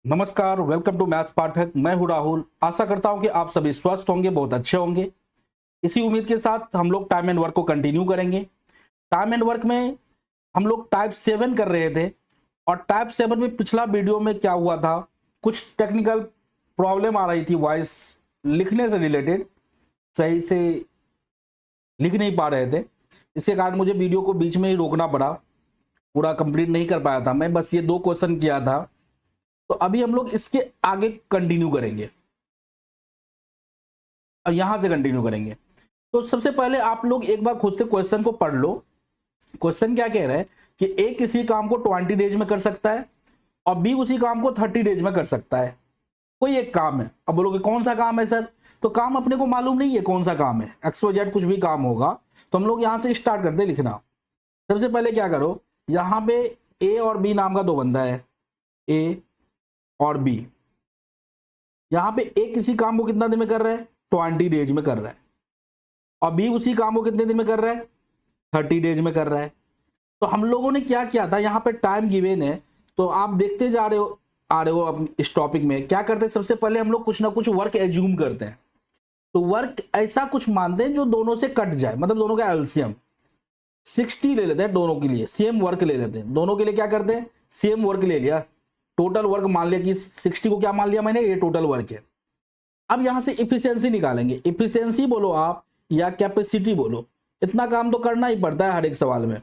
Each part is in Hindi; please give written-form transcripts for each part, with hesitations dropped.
नमस्कार, वेलकम टू मैथ्स पाठक। मैं हूं राहुल। आशा करता हूं कि आप सभी स्वस्थ होंगे, बहुत अच्छे होंगे। इसी उम्मीद के साथ हम लोग टाइम एंड वर्क को कंटिन्यू करेंगे। टाइम एंड वर्क में हम लोग टाइप 7 कर रहे थे और टाइप 7 में पिछला वीडियो में क्या हुआ था, कुछ टेक्निकल प्रॉब्लम आ रही थी वॉइस लिखने से रिलेटेड, सही से लिख नहीं पा रहे थे। इसके कारण मुझे वीडियो को बीच में ही रोकना पड़ा, पूरा कंप्लीट नहीं कर पाया था मैं। बस ये 2 क्वेश्चन किया था, तो अभी हम लोग इसके आगे कंटिन्यू करेंगे और यहां से कंटिन्यू करेंगे। तो सबसे पहले आप लोग एक बार खुद से क्वेश्चन को पढ़ लो। क्वेश्चन क्या कह रहा है कि ए किसी काम को 20 डेज में कर सकता है और बी उसी काम को 30 डेज में कर सकता है। कोई एक काम है। अब बोलोगे कौन सा काम है सर? तो काम अपने को मालूम नहीं है कौन सा काम है, XYZ कुछ भी काम होगा। तो हम लोग यहां से स्टार्ट करते हैं लिखना। सबसे पहले क्या करो, यहां पे ए और बी नाम का 2 बंदा है, ए और बी। यहां पे ए किसी काम को कितना दिन में कर रहा है? 20 डेज में कर रहा है। और बी उसी काम को कितने दिन में कर रहा है? 30 डेज में कर रहा है। तो हम लोगों ने क्या किया था, यहां पे टाइम गिवन है तो आप देखते जा रहे हो इस टॉपिक में क्या करते हैं। सबसे पहले हम लोग कुछ ना कुछ वर्क एज्यूम करते हैं। तो वर्क ऐसा कुछ मानते हैं जो दोनों से कट जाए, मतलब दोनों का एलसीएम 60 ले लेते हैं। दोनों के लिए सेम वर्क ले लेते हैं। दोनों के लिए क्या करते हैं, सेम वर्क ले लिया। टोटल वर्क मान लिया कि 60 को क्या मान लिया मैंने, ये टोटल वर्क है। अब यहां से इफिशियंसी निकालेंगे। इफिशियंसी बोलो आप या कैपेसिटी बोलो, इतना काम तो करना ही पड़ता है हर एक सवाल में।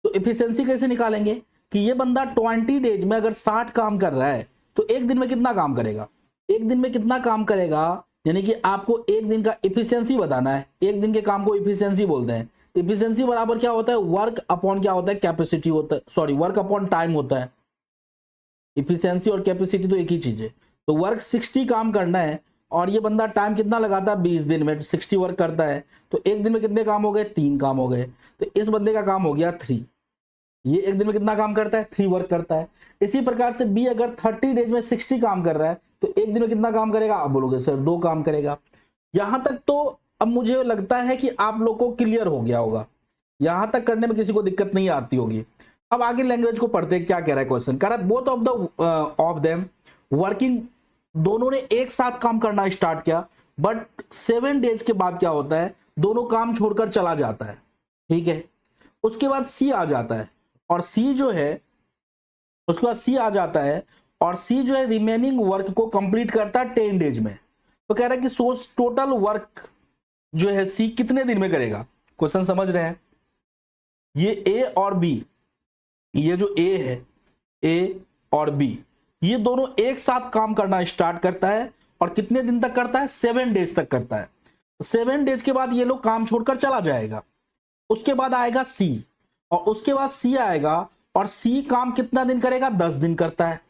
तो इफिशियंसी कैसे निकालेंगे कि ये बंदा 20 डेज में अगर 60 काम कर रहा है तो एक दिन में कितना काम करेगा? एक दिन में कितना काम करेगा, यानी कि आपको एक दिन का इफिशियंसी बताना है। एक दिन के काम को इफिशियंसी बोलते हैं। इफिशियंसी बराबर क्या होता है? वर्क अपॉन क्या होता है? कैपेसिटी होता है, सॉरी वर्क अपॉन टाइम होता है। इफिशियंसी और कैपेसिटी तो एक ही चीज है। तो वर्क 60 काम करना है और ये बंदा टाइम कितना लगाता है? 20 दिन में 60 वर्क करता है। तो एक दिन में कितने काम हो गए? 3 काम हो गए। तो इस बंदे का काम हो गया 3। ये एक दिन में कितना काम करता है? 3 वर्क करता है। इसी प्रकार से बी अगर 30 डेज में 60 काम कर रहा है तो एक दिन में कितना काम करेगा? आप बोलोगे सर 2 काम करेगा। यहां तक तो अब मुझे लगता है कि आप लोग को क्लियर हो गया होगा। यहां तक करने में किसी को दिक्कत नहीं आती होगी। अब आगे लैंग्वेज को पढ़ते हैं। क्या कह रहा है क्वेश्चन? कह रहा है बोथ ऑफ देम वर्किंग, दोनों ने एक साथ काम करना स्टार्ट किया, बट 7 डेज के बाद क्या होता है? दोनों काम छोड़कर चला जाता है। ठीक है। उसके बाद सी आ जाता है और सी जो है, उसके बाद सी आ जाता है और सी जो है रिमेनिंग वर्क को कंप्लीट करता है 10 डेज में। तो कह रहा है कि सोर्स टोटल वर्क जो है सी कितने दिन में करेगा? क्वेश्चन समझ रहे हैं? ये ए और बी, ये जो ए है, ए और बी, ये दोनों एक साथ काम करना स्टार्ट करता है और कितने दिन तक करता है? 7 डेज तक करता है। 7 डेज के बाद ये लोग काम छोड़कर चला जाएगा। उसके बाद आएगा सी और उसके बाद सी आएगा और सी काम कितना दिन करेगा? 10 दिन करता है।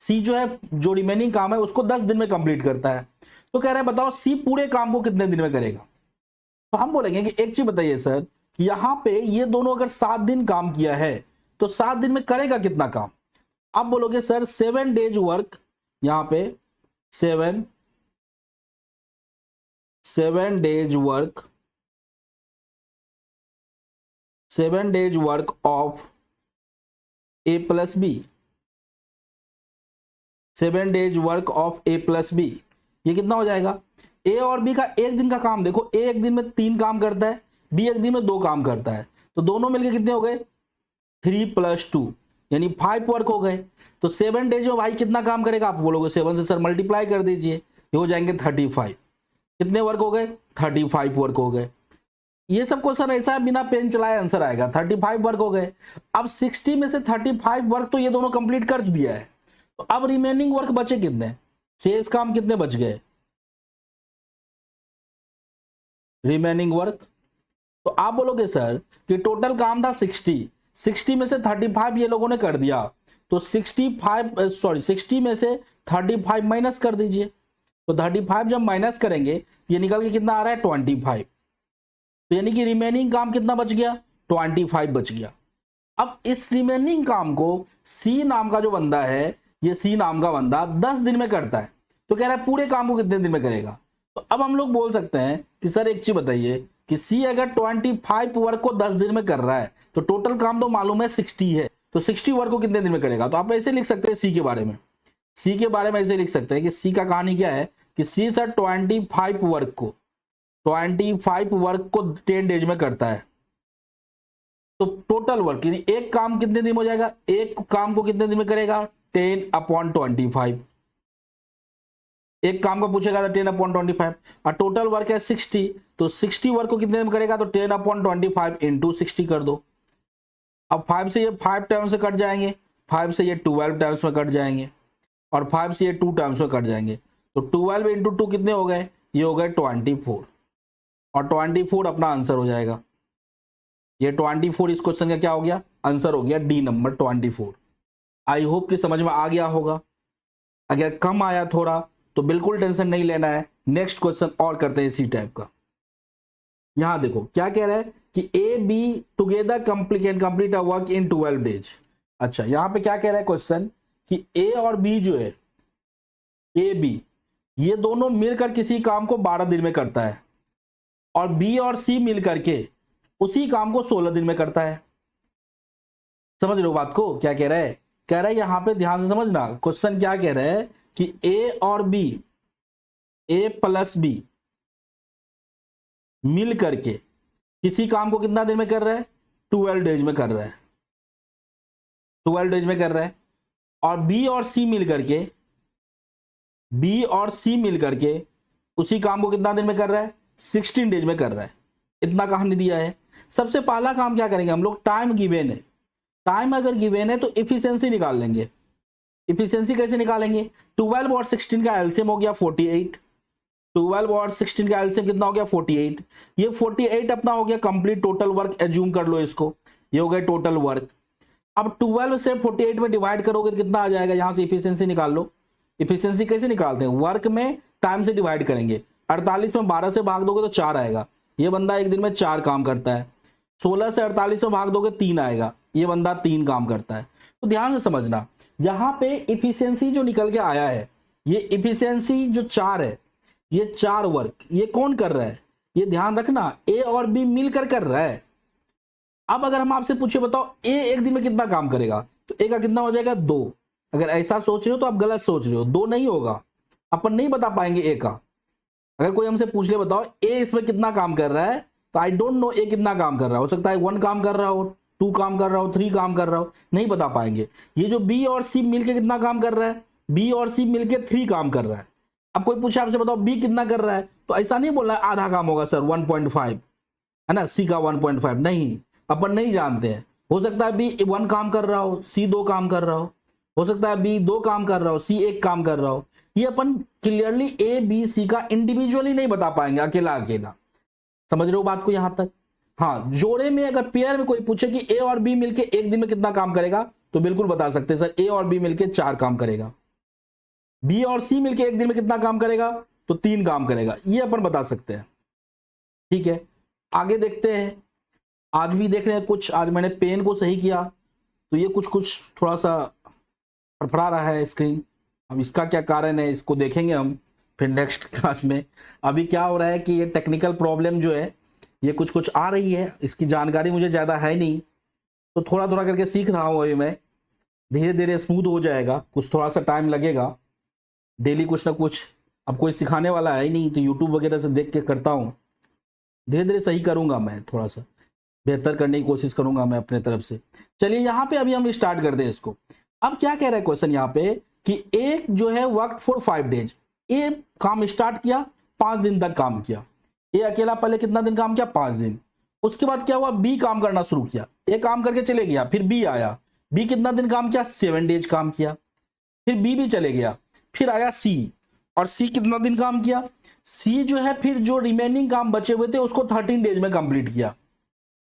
सी जो है, जो रिमेनिंग काम है उसको 10 दिन में कंप्लीट करता है। तो कह रहा है बताओ सी पूरे काम को कितने दिन में करेगा? तो हम बोलेंगे कि एक चीज बताइए सर, यहां पे ये दोनों अगर 7 दिन काम किया है तो 7 दिन में करेगा कितना काम? आप बोलोगे सर 7 डेज वर्क, यहां पे 7 days work, 7 days work of A plus B, 7 days work of A plus B, ये कितना हो जाएगा? ए और बी का एक दिन का काम देखो, ए एक दिन में 3 काम करता है, बी एक दिन में 2 काम करता है। तो दोनों मिलकर कितने हो गए? 3 + 2 यानी 5 वर्क हो गए। तो 7 डेज में भाई कितना काम करेगा? आप बोलोगे 7 से सर मल्टीप्लाई कर दीजिए, ये हो जाएंगे 35। कितने वर्क हो गए? 35 वर्क हो गए। ये सब क्वेश्चन ऐसा है बिना पेन चलाए आंसर आएगा। 35 वर्क हो गए। अब 60 में से 35 वर्क तो ये दोनों कंप्लीट कर दिया है। तो अब रिमेनिंग वर्क बचे कितने? शेष काम कितने बच गए रिमेनिंग वर्क? तो आप बोलोगे सर कि टोटल काम था 60 में से 35 ये लोगों ने कर दिया। तो 60 में से 35 माइनस कर दीजिए। तो 35 जब माइनस करेंगे ये निकल के कितना आ रहा है? 25। तो यानी कि रिमेनिंग काम कितना बच गया? 25 बच गया। अब इस रिमेनिंग काम को सी नाम का जो बंदा है, ये सी नाम का बंदा 10 दिन में करता है। तो कह रहा है पूरे काम को कितने दिन में करेगा? तो अब हम लोग बोल सकते हैं कि सर एक चीज बताइए कि सी अगर 25 वर्क को 10 दिन में कर रहा है तो टोटल काम तो मालूम है 60 है, तो 60 वर्क को कितने दिन में करेगा? तो आप ऐसे लिख सकते हैं सी के बारे में सी के बारे में ऐसे लिख सकते हैं कि सी का कहानी क्या है कि सी सर 25 वर्क को 10 डेज में करता है। तो टोटल वर्क यानी एक काम कितने दिन में हो जाएगा, एक काम को कितने दिन में करेगा 10/25। एक काम का पूछेगा तो 10/25 और टोटल वर्क है 60, तो 60 वर्क को कितने दिन में करेगा तो 10/25 इंटू 60 कर दो। अब 5 से ये 5 टाइम्स से कट जाएंगे, 5 से ये 12 टाइम्स में कट जाएंगे और 5 से ये 2 टाइम्स में कट जाएंगे। तो 12 इंटू 2 कितने हो गए, ये हो गए 24 और 24 अपना आंसर हो जाएगा। ये 24 इस क्वेश्चन का क्या हो गया, आंसर हो गया डी नंबर 24। आई होप कि समझ में आ गया होगा। अगर कम आया थोड़ा तो बिल्कुल टेंशन नहीं लेना है, नेक्स्ट क्वेश्चन और करते हैं इसी टाइप का। यहां देखो क्या कह रहा है कि A be together complete a work in 12 days. अच्छा यहां पे क्या कह रहा है क्वेश्चन कि ए और बी जो है, ए बी ये दोनों मिलकर किसी काम को 12 दिन में करता है और बी और सी मिलकर के उसी काम को 16 दिन में करता है। समझ रहे हो बात को, क्या कह रहा है, कह रहा है यहां पे ध्यान से समझना, क्वेश्चन क्या कह रहा है कि ए और बी, ए प्लस बी मिल करके किसी काम को कितना दिन में कर रहा है 12 डेज में कर रहा है, 12 डेज में कर रहा है। और बी और सी मिल करके, बी और सी मिल करके उसी काम को कितना दिन में कर रहा है 16 डेज में कर रहा है। इतना कहानी दिया है। सबसे पहला काम क्या करेंगे हम लोग, टाइम गिवन है, टाइम अगर गिवन है तो इफिशिएंसी निकाल लेंगे। इफिशिएंसी कैसे निकालेंगे, 12 और 16 का एलसीएम हो गया 48, 12 और 16 का एलसीएम कितना हो गया 48। ये 48 अपना हो गया कंप्लीट टोटल वर्क, एज्यूम कर लो इसको, ये हो गया टोटल वर्क। अब 12 से 48 में डिवाइड करोगे तो कितना आ जाएगा, यहां से इफिशिएंसी निकाल लो। इफिशिएंसी कैसे निकालते हैं, वर्क में टाइम से डिवाइड करेंगे। 48 में 12 से भाग दोगे तो 4 आएगा, ये बंदा एक दिन में 4 काम करता है। 16 से 48 में भाग दोगे 3 आएगा, ये बंदा 3 काम करता है। तो ध्यान से समझना, यहां पे इफिशिएंसी जो निकल के आया है, ये इफिशिएंसी जो 4 है, ये 4 वर्क ये कौन कर रहा है, ये ध्यान रखना ए और बी मिलकर कर रहा है। अब अगर हम आपसे पूछे बताओ ए एक दिन में कितना काम करेगा, तो ए का कितना हो जाएगा 2। अगर ऐसा सोच रहे हो तो आप गलत सोच रहे हो, 2 नहीं होगा, अपन नहीं बता पाएंगे ए का। अगर कोई हमसे पूछ ले बताओ ए इसमें कितना काम कर रहा है, तो आई डोंट नो ए कितना काम कर रहा है, हो सकता है 1 काम कर रहा हो, 2 काम कर रहा हो, 3 काम कर रहा हो, नहीं बता पाएंगे। ये जो बी और सी मिलके कितना काम कर रहा है, बी और सी मिलके 3 काम कर रहा है। अब कोई पूछा आपसे बताओ बी कितना कर रहा है, तो ऐसा नहीं बोलना है आधा काम होगा सर 1.5 है ना, सी का 1.5 नहीं, अपन नहीं जानते हैं। हो सकता है बी 1 काम कर रहा हो, सी 2 काम कर रहा हो सकता है बी 2 काम कर रहा हो, सी 1 काम कर रहा हो। ये अपन क्लियरली ए बी सी का इंडिविजुअली नहीं बता पाएंगे अकेला अकेला। समझ रहे हो बात को यहां तक। हाँ, जोड़े में अगर पेयर में कोई पूछे कि ए और बी मिलके एक दिन में कितना काम करेगा, तो बिल्कुल बता सकते हैं सर ए और बी मिलके 4 काम करेगा। बी और सी मिलके एक दिन में कितना काम करेगा, तो 3 काम करेगा, ये अपन बता सकते हैं। ठीक है, आगे देखते हैं। आज भी देख रहे हैं कुछ, आज मैंने पेन को सही किया तो ये कुछ थोड़ा सा फड़फड़ा रहा है स्क्रीन। अब इसका क्या कारण है इसको देखेंगे हम फिर नेक्स्ट क्लास में। अभी क्या हो रहा है कि ये टेक्निकल प्रॉब्लम जो है ये कुछ आ रही है, इसकी जानकारी मुझे ज़्यादा है नहीं, तो थोड़ा थोड़ा करके सीख रहा हूँ। अभी मैं धीरे धीरे स्मूथ हो जाएगा, कुछ थोड़ा सा टाइम लगेगा। डेली कुछ ना कुछ, अब कोई सिखाने वाला है ही नहीं, तो यूट्यूब वगैरह से देख के करता हूँ। धीरे धीरे सही करूँगा, मैं थोड़ा सा बेहतर करने की कोशिश करूँगा मैं अपने तरफ से। चलिए यहाँ पे अभी हम स्टार्ट करते हैं इसको। अब क्या कह रहा है क्वेश्चन यहाँ पे कि एक जो है वर्क फॉर 5 डेज, ए काम स्टार्ट किया, 5 दिन तक काम किया। ए अकेला पहले कितना दिन काम किया, 5 दिन। उसके बाद क्या हुआ, बी काम करना शुरू किया। ए काम करके चले गया, फिर बी आया, बी कितना दिन काम किया, 7 डेज काम किया। फिर बी भी चले गया, फिर आया सी, और सी कितना दिन काम किया, सी जो है फिर जो रिमेनिंग काम बचे हुए थे उसको 13 डेज में कंप्लीट किया।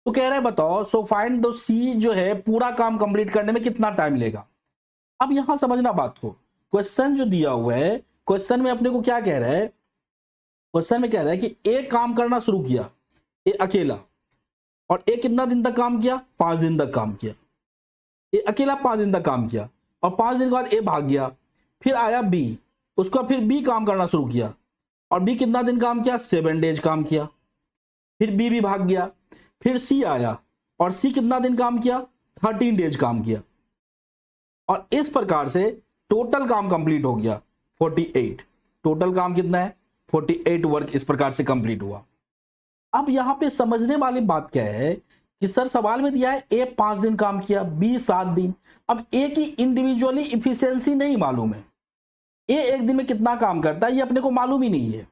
तो कह रहा है बताओ सो फाइंड दो सी जो है पूरा काम कंप्लीट करने में कितना टाइम लेगा। अब यहां समझना बात को, क्वेश्चन जो दिया हुआ है, क्वेश्चन में अपने को क्या कह रहा है, क्वेश्चन में कह रहा है कि ए काम करना शुरू किया, ए अकेला, और ए कितना दिन तक काम किया, 5 दिन तक काम किया। ए अकेला 5 दिन तक काम किया, और 5 दिन के बाद ए भाग गया, फिर आया बी, उसका फिर बी काम करना शुरू किया, और बी कितना दिन काम किया, 7 डेज काम किया। फिर बी भी भाग गया, फिर सी आया, और सी कितना दिन काम किया, 13 डेज काम किया। और इस प्रकार से टोटल काम कंप्लीट हो गया 48। टोटल काम कितना है 48 वर्क इस प्रकार से कंप्लीट हुआ। अब यहां पे समझने वाली बात क्या है कि सर सवाल में दिया है ए 5 दिन काम किया, बी 7 दिन। अब ए की इंडिविजुअली इफिशियंसी नहीं मालूम है, ए एक दिन में कितना काम करता है ये अपने को मालूम ही नहीं है।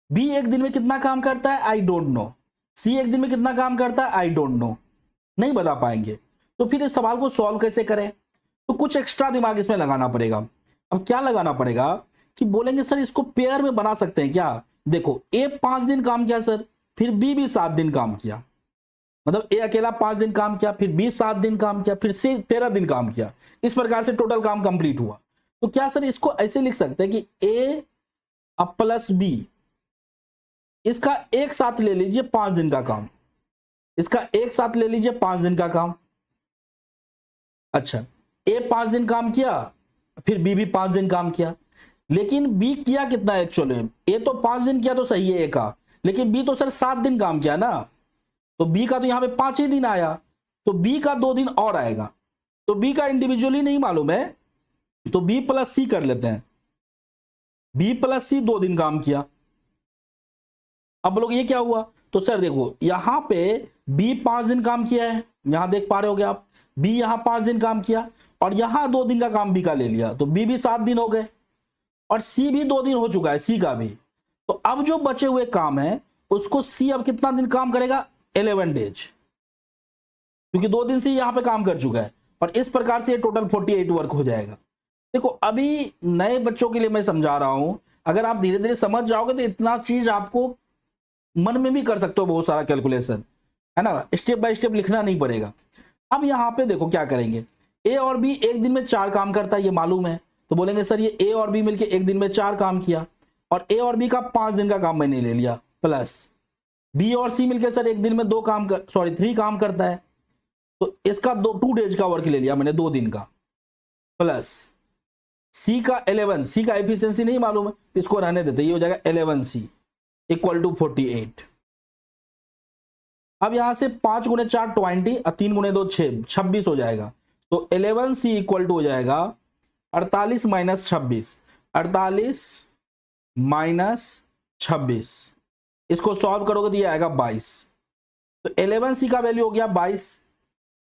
बी एक दिन में कितना काम करता है आई डोंट नो। सी एक दिन में कितना काम करता है आई डोंट नो, नहीं बता पाएंगे। तो फिर इस सवाल को सॉल्व कैसे करें? तो कुछ एक्स्ट्रा दिमाग इसमें लगाना पड़ेगा। अब क्या लगाना पड़ेगा कि बोलेंगे सर इसको पेयर में बना सकते हैं क्या? देखो ए 5 दिन काम किया सर, फिर बी भी 7 दिन काम किया, मतलब ए अकेला 5 दिन काम किया, फिर बी 7 दिन काम किया, फिर सी 13 दिन काम किया। इस प्रकार से टोटल काम कंप्लीट हुआ। तो क्या सर इसको ऐसे लिख सकते हैं कि ए अब प्लस बी, इसका एक साथ ले लीजिए 5 दिन का काम, इसका एक साथ ले लीजिए 5 दिन का काम। अच्छा ए 5 दिन काम किया, फिर बी भी 5 दिन काम किया, लेकिन बी किया कितना एक्चुअली? ए तो 5 दिन किया तो सही है ए का, लेकिन बी तो सर 7 दिन काम किया ना, तो बी का तो यहां पे 5 ही दिन आया, तो बी का 2 दिन और आएगा। तो बी का इंडिविजुअली नहीं मालूम है, तो बी प्लस सी कर लेते हैं। बी प्लस सी 2 दिन काम किया। अब लोग ये क्या हुआ? तो सर देखो यहां पे बी 5 दिन काम किया है, यहां देख पा रहे होगे आप, बी यहां 5 दिन काम किया और यहां 2 दिन का काम बी का ले लिया, तो बी भी 7 दिन हो गए और सी भी 2 दिन हो चुका है, सी का भी। तो अब जो बचे हुए काम है उसको सी अब कितना दिन काम करेगा? 11 डेज, क्योंकि 2 दिन से यहां पे काम कर चुका है और इस प्रकार से टोटल 48 वर्क हो जाएगा। देखो अभी नए बच्चों के लिए मैं समझा रहा हूं, अगर आप धीरे धीरे समझ जाओगे तो इतना चीज आपको मन में भी कर सकते हो, बहुत सारा कैलकुलेशन है ना, स्टेप बाय स्टेप लिखना नहीं पड़ेगा। अब यहां पे देखो क्या करेंगे, ए और बी एक दिन में 4 काम करता है ये मालूम है, तो बोलेंगे सर ये ए और बी मिलके एक दिन में 4 काम किया और ए और बी का 5 दिन का काम मैंने ले लिया, प्लस बी और सी मिलके सर एक दिन में 3 काम करता है, तो इसका 2 डेज का वर्क ले लिया मैंने 2 दिन का, प्लस सी का 11, सी का एफिशिएंसी नहीं मालूम है, इसको रहने देते, ये हो जाएगा 11C इक्वल टू 48। अब यहां से 5 गुणे 4 20 और 3 गुणे 2 6, 26 हो जाएगा। तो 11C इक्वल टू हो जाएगा 48 माइनस 26, 48 माइनस 26, इसको सॉल्व करोगे तो ये आएगा 22। तो 11C का वैल्यू हो गया 22,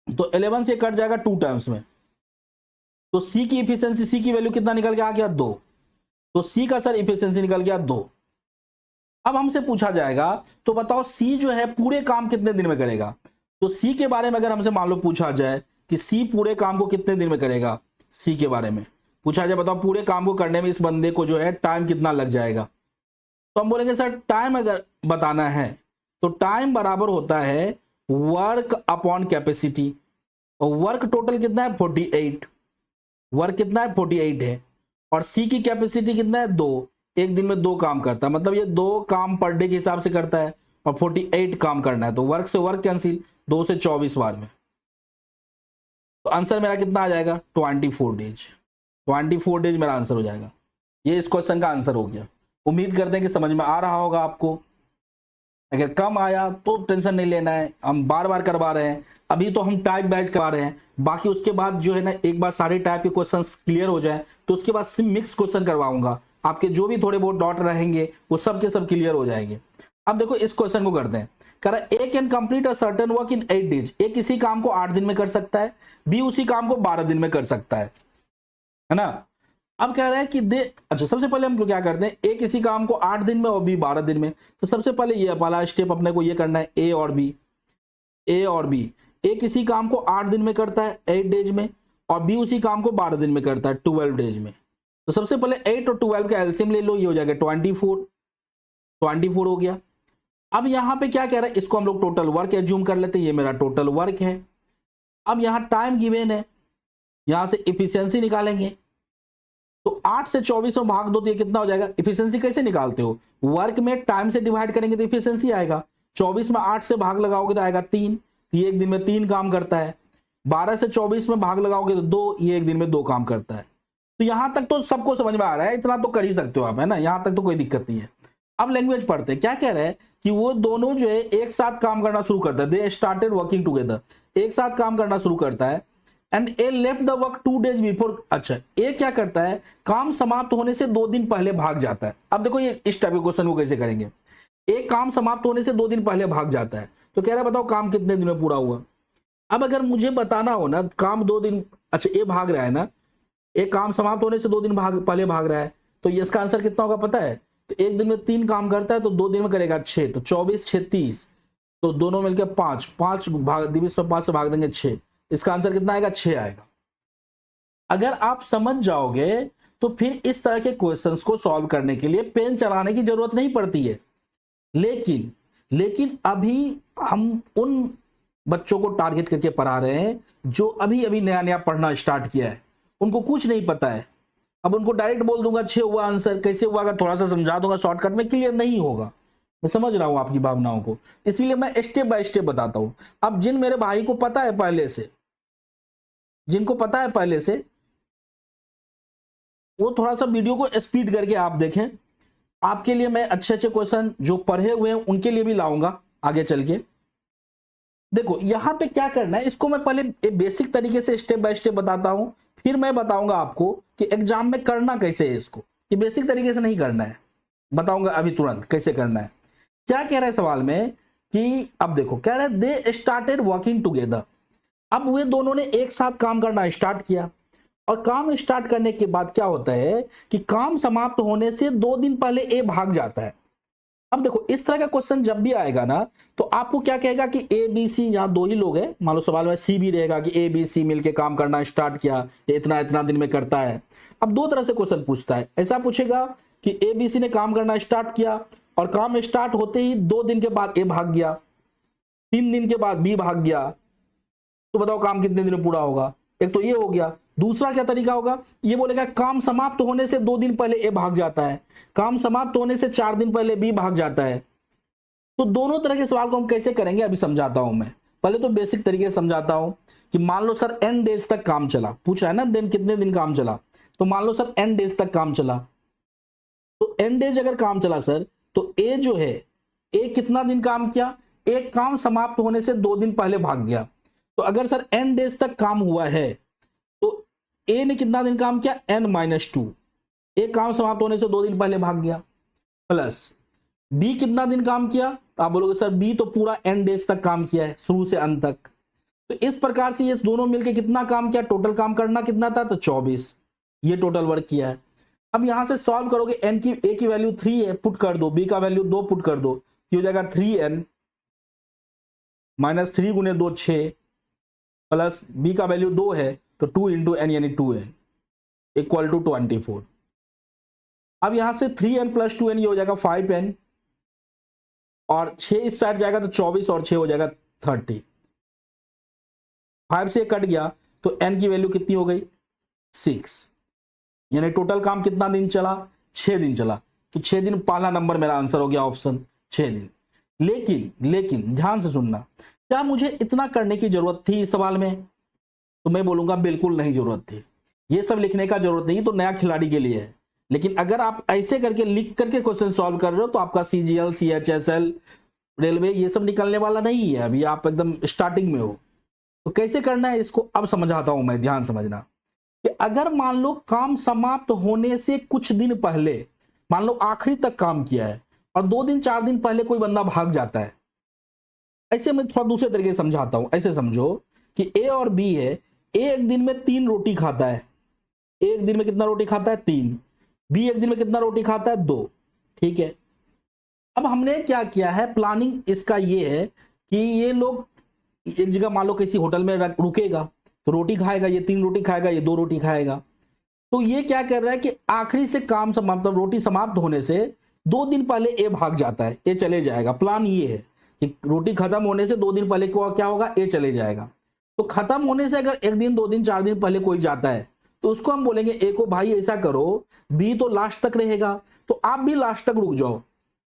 तो 11 से कट जाएगा 2 टाइम्स में, तो सी की इफिशियंसी, सी की वैल्यू कितना निकल के आ गया 2, तो सी का सर इफिशियंसी निकल गया 2। अब हमसे पूछा जाएगा तो बताओ सी जो है पूरे काम कितने दिन में करेगा? तो सी के बारे में अगर हमसे मान लो पूछा जाए कि सी पूरे काम को कितने दिन में करेगा, सी के बारे में पूछा जाए बताओ पूरे काम को करने में इस बंदे को जो है टाइम कितना लग जाएगा, तो हम बोलेंगे सर टाइम अगर बताना है तो टाइम बराबर होता है वर्क अपॉन कैपेसिटी, और वर्क टोटल कितना है 48, वर्क कितना है 48 है, और सी की कैपेसिटी कितना है 2, एक दिन में 2 काम करता है, मतलब ये 2 काम पर डे के हिसाब से करता है और 48 काम करना है, तो वर्क से वर्क कैंसिल, 2 से 24 बार में, तो आंसर मेरा कितना आ जाएगा 24 डेज। 24 डेज मेरा आंसर हो जाएगा। ये इस क्वेश्चन का आंसर हो गया। उम्मीद करते हैं कि समझ में आ रहा होगा आपको। अगर कम आया तो टेंशन नहीं लेना है, हम बार बार करवा रहे हैं, अभी तो हम टाइप बैच करवा रहे हैं, बाकी उसके बाद जो है ना एक बार सारे टाइप के क्वेश्चंस क्लियर हो जाए तो उसके बाद सिर्फ मिक्स क्वेश्चन करवाऊंगा, आपके जो भी थोड़े बहुत डॉट रहेंगे वो सब के सब क्लियर हो जाएंगे। अब देखो इस क्वेश्चन को करते हैं, कह रहा है A can complete a certain work in 8 days, A किसी काम को 8 दिन में कर सकता है, बी उसी काम को 12 दिन में कर सकता है ना। अब कह रहा है कि अच्छा सबसे पहले हम क्या करते हैं, ए किसी काम को 8 दिन में और बी 12 दिन में, तो सबसे पहले ये वाला स्टेप अपने को ये करना है, ए और बी, ए और बी, ए किसी काम को 8 दिन में करता है 8 डेज में, और बी उसी काम को 12 दिन में करता है 12 डेज में। तो सबसे पहले 8 और 12 का एलसीएम ले लो, ये हो जाएगा 24 हो गया। अब यहां पे क्या कह रहा है, इसको हम लोग टोटल वर्क एज्यूम कर लेते हैं, ये मेरा टोटल वर्क है। अब यहां टाइम गिवन है, यहां से इफिशियंसी निकालेंगे, तो 8 से 24 में भाग दो तो ये कितना हो जाएगा। इफिशियंसी कैसे निकालते हो, वर्क में टाइम से डिवाइड करेंगे तो इफिशियंसी आएगा, 24 में 8 से भाग लगाओगे तो आएगा 3, ये एक दिन में 3 काम करता है। 12 से 24 में भाग लगाओगे तो 2, ये एक दिन में 2 काम करता है। तो यहां तक तो सबको समझ में आ रहा है, इतना तो कर ही सकते हो आप, है ना, यहां तक तो कोई दिक्कत नहीं है। अब लैंग्वेज पढ़ते हैं, क्या कह रहे हैं कि वो दोनों जो है एक साथ काम करना शुरू करता है, दे स्टार्टेड वर्किंग टुगेदर, एक साथ काम करना शुरू करता है। And A left the work 2 days before. अच्छा, ए क्या करता है, काम समाप्त होने से 2 दिन पहले भाग जाता है। अब देखो ये इस टाइप के क्वेश्चन को कैसे करेंगे। ए काम समाप्त होने से 2 दिन पहले भाग जाता है, तो कह रहा है बताओ काम कितने दिन में पूरा हुआ। अब अगर मुझे बताना हो ना काम 2 दिन, अच्छा ए भाग रहा है ना, ए काम समाप्त होने से 2 दिन पहले भाग रहा है, तो ये इसका आंसर कितना होगा पता है। तो एक दिन में 3 काम करता है तो 2 दिन में करेगा 6, तो 24 6 30, तो दोनों मिलकर 5 5 भाग 5 से भाग देंगे 6, इसका आंसर कितना आएगा 6 आएगा। अगर आप समझ जाओगे तो फिर इस तरह के क्वेश्चंस को सॉल्व करने के लिए पेन चलाने की जरूरत नहीं पड़ती है। लेकिन अभी हम उन बच्चों को टारगेट करके पढ़ा रहे हैं जो अभी अभी नया नया पढ़ना स्टार्ट किया है, उनको कुछ नहीं पता है। अब उनको डायरेक्ट बोल दूंगा 6 हुआ आंसर, कैसे हुआ अगर थोड़ा सा समझा दूंगा शॉर्टकट में, क्लियर नहीं होगा। मैं समझ रहा हूं आपकी भावनाओं को, इसीलिए मैं स्टेप बाय स्टेप बताता हूं। अब जिन मेरे भाई को पता है पहले से, जिनको पता है पहले से, वो थोड़ा सा वीडियो को स्पीड करके आप देखें। आपके लिए मैं अच्छे अच्छे क्वेश्चन जो पढ़े हुए हैं उनके लिए भी लाऊंगा आगे चल के। देखो यहां पे क्या करना है, इसको मैं पहले बेसिक तरीके से स्टेप बाय स्टेप बताता हूं, फिर मैं बताऊंगा आपको कि एग्जाम में करना कैसे है इसको। ये बेसिक तरीके से नहीं करना है, बताऊंगा अभी तुरंत कैसे करना है। क्या कह रहा है सवाल में कि अब देखो कह रहा है दे स्टार्टेड वर्किंग टुगेदर। अब वे दोनों ने एक साथ काम करना स्टार्ट किया, और काम स्टार्ट करने के बाद क्या होता है कि काम समाप्त होने से 2 दिन पहले ए भाग जाता है। अब देखो इस तरह का क्वेश्चन जब भी आएगा ना, तो आपको क्या कहेगा कि ए बी सी, यहां 2 ही लोग हैं, मान लो सवाल में सी भी रहेगा कि ए बी सी मिलके काम करना स्टार्ट किया, इतना इतना दिन में करता है। अब 2 तरह से क्वेश्चन पूछता है, ऐसा पूछेगा कि ए बी सी ने काम करना स्टार्ट किया और काम स्टार्ट होते ही 2 दिन के बाद ए भाग गया, 3 दिन के बाद बी भाग गया, तो बताओ काम कितने दिन में पूरा होगा। एक तो ये हो गया। दूसरा क्या तरीका होगा, ये बोलेगा काम समाप्त होने से 2 दिन पहले ए भाग जाता है, काम समाप्त होने से 4 दिन पहले बी भाग जाता है। तो दोनों तरह के सवाल को हम कैसे करेंगे अभी समझाता हूं मैं। पहले तो बेसिक तरीके से समझाता हूं कि मान लो सर n डेज तक काम चला, पूछ रहा है ना दिन कितने दिन काम चला, तो मान लो सर n डेज तक काम चला, तो n डेज अगर काम चला सर, तो ए जो है, ए कितना दिन काम किया, एक काम समाप्त होने से 2 दिन पहले भाग गया। तो अगर सर n डेज तक काम हुआ है तो ए ने कितना दिन काम किया, n-2, एक काम समाप्त होने से 2 दिन पहले भाग गया, प्लस बी कितना दिन काम किया, तो आप बोलोगे सर बी तो पूरा n डेज तक काम किया है, शुरू से अंत तक। तो इस प्रकार से ये दोनों मिलकर कितना काम किया, टोटल काम करना कितना था, तो 24, ये टोटल वर्क किया है। अब यहां से सॉल्व करोगे, n की a की वैल्यू 3 है, पुट कर दो, b का वैल्यू 2 पुट कर दो, ये हो जाएगा 3n माइनस 3 गुने 2 6, प्लस b का वैल्यू 2 है तो 2 इंटू n यानी 2n इक्वल टू 24। अब यहां से 3n प्लस 2n ये हो जाएगा 5n, और 6 इस साइड जाएगा तो 24 और 6 हो जाएगा 30। 5 से कट गया तो n की वैल्यू कितनी हो गई, 6, यानी टोटल काम कितना दिन चला, 6 दिन चला। तो 6 दिन पहला नंबर मेरा आंसर हो गया ऑप्शन 6 दिन। लेकिन ध्यान से सुनना, क्या मुझे इतना करने की जरूरत थी इस सवाल में, तो मैं बोलूंगा बिल्कुल नहीं जरूरत थी। ये सब लिखने का जरूरत नहीं, तो नया खिलाड़ी के लिए है। लेकिन अगर आप ऐसे करके लिख करके क्वेश्चन सॉल्व कर रहे हो तो आपका CGL CHSL रेलवे ये सब निकलने वाला नहीं है, अभी आप एकदम स्टार्टिंग में हो। तो कैसे करना है इसको अब समझाता हूं मैं, ध्यान समझना कि अगर मान लो काम समाप्त होने से कुछ दिन पहले, मान लो आखिरी तक काम किया है और 2 दिन 4 दिन पहले कोई बंदा भाग जाता है, ऐसे मैं थोड़ा दूसरे तरीके से समझाता हूं। ऐसे समझो कि ए और बी है, ए एक दिन में 3 रोटी खाता है, एक दिन में कितना रोटी खाता है, 3, बी एक दिन में कितना रोटी खाता है, 2, ठीक है। अब हमने क्या किया है, प्लानिंग इसका ये है कि ये लोग एक जगह मान लो किसी होटल में रुकेगा तो रोटी खाएगा, ये 3 रोटी खाएगा, ये 2 रोटी खाएगा। तो ये क्या कर रहा है कि आखिरी से काम मतलब रोटी समाप्त होने से 2 दिन पहले ए भाग जाता है, ए चले जाएगा। प्लान ये है कि रोटी खत्म होने से 2 दिन पहले क्या होगा, ए चले जाएगा। तो खत्म होने से अगर 1 दिन 2 दिन 4 दिन पहले कोई जाता है तो उसको हम बोलेंगे ए को भाई ऐसा करो, बी तो लास्ट तक रहेगा तो आप भी लास्ट तक रुक जाओ।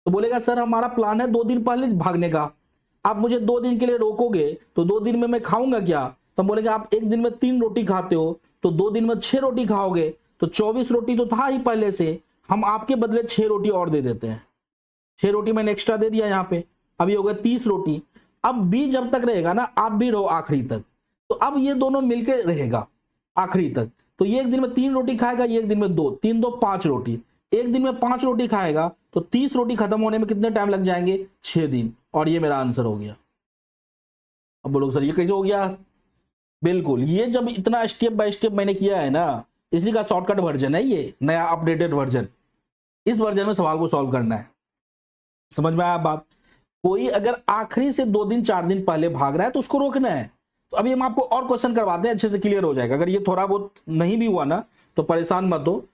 तो बोलेगा सर हमारा प्लान है 2 दिन पहले भागने का, आप मुझे 2 दिन के लिए रोकोगे तो 2 दिन में मैं खाऊंगा क्या। तो बोलेगा आप 1 दिन में 3 रोटी खाते हो तो 2 दिन में 6 रोटी खाओगे, तो 24 रोटी तो था ही पहले से, हम आपके बदले 6 रोटी और दे देते हैं। 6 रोटी मैंने एक्स्ट्रा दे दिया यहाँ पे, अभी हो गया 30 रोटी। अब बी जब तक रहेगा ना, आप भी रहो आखिरी तक, तो अब ये दोनों मिलके रहेगा आखिरी तक। तो ये एक दिन में 3 रोटी खाएगा, ये एक दिन में 2, 3 2 5 रोटी। एक दिन में 5 रोटी खाएगा तो 30 रोटी खत्म होने में कितने टाइम लग जाएंगे? 6 दिन। और ये मेरा आंसर हो गया। अब बोलो सर ये कैसे हो गया? बिल्कुल, ये जब इतना स्टेप बाय स्टेप मैंने किया है ना, इसी का शॉर्टकट वर्जन है ये, नया अपडेटेड वर्जन। इस वर्जन में सवाल को सॉल्व करना है। समझ में आया बात? कोई अगर आखिरी से 2 दिन 4 दिन पहले भाग रहा है तो उसको रोकना है। तो अभी हम आपको और क्वेश्चन करवाते हैं, अच्छे से क्लियर हो जाएगा। अगर ये थोड़ा बहुत नहीं भी हुआ ना तो परेशान मत हो,